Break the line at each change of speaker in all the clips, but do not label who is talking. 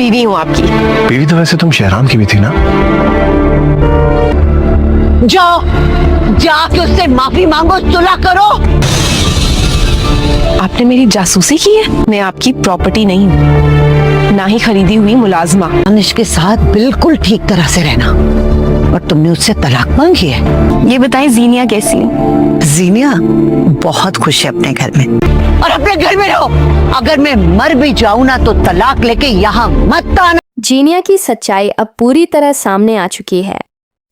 बीवी हूँ आपकी।
बीवी तो वैसे तुम शहराम की भी थी ना।
जाओ जाके उससे माफी मांगो, सुलह करो।
आपने मेरी जासूसी की है? मैं आपकी प्रॉपर्टी नहीं हूँ, ना ही खरीदी हुई मुलाजमा।
दानिश के साथ बिल्कुल ठीक तरह से रहना, और तुमने उससे तलाक मांगी है।
ये बताएं जीनिया कैसी है?
जीनिया बहुत खुश है अपने घर में, और अपने घर में रहो। अगर मैं मर भी जाऊँ ना तो तलाक लेके यहाँ मत आना।
जीनिया की सच्चाई अब पूरी तरह सामने आ चुकी है,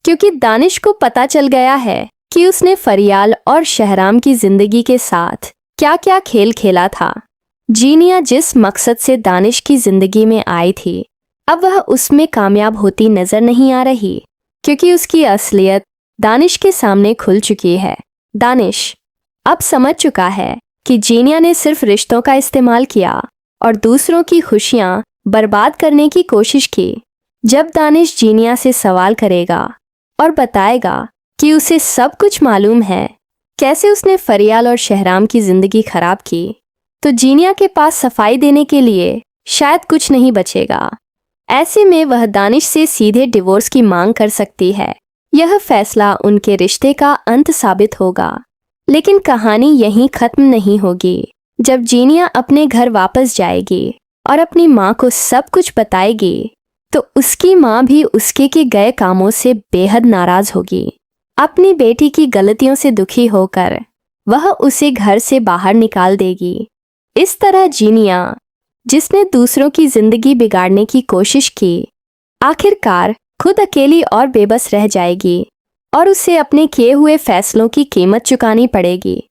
क्योंकि दानिश को पता चल गया है कि उसने फरियाल और शहराम की जिंदगी के साथ क्या क्या खेल खेला था। जीनिया जिस मकसद से दानिश की जिंदगी में आई थी, अब वह उसमें कामयाब होती नजर नहीं आ रही, क्योंकि उसकी असलियत दानिश के सामने खुल चुकी है। दानिश अब समझ चुका है कि जीनिया ने सिर्फ रिश्तों का इस्तेमाल किया और दूसरों की खुशियां बर्बाद करने की कोशिश की। जब दानिश जीनिया से सवाल करेगा और बताएगा कि उसे सब कुछ मालूम है, कैसे उसने फरियाल और शहराम की जिंदगी खराब की, तो जीनिया के पास सफाई देने के लिए शायद कुछ नहीं बचेगा। ऐसे में वह दानिश से सीधे डिवोर्स की मांग कर सकती है। यह फैसला उनके रिश्ते का अंत साबित होगा। लेकिन कहानी यहीं खत्म नहीं होगी। जब जीनिया अपने घर वापस जाएगी और अपनी माँ को सब कुछ बताएगी, तो उसकी माँ भी उसके के गए कामों से बेहद नाराज होगी। अपनी बेटी की गलतियों से दुखी होकर वह उसे घर से बाहर निकाल देगी। इस तरह जीनिया, जिसने दूसरों की जिंदगी बिगाड़ने की कोशिश की, आखिरकार खुद अकेली और बेबस रह जाएगी और उसे अपने किए हुए फैसलों की कीमत चुकानी पड़ेगी।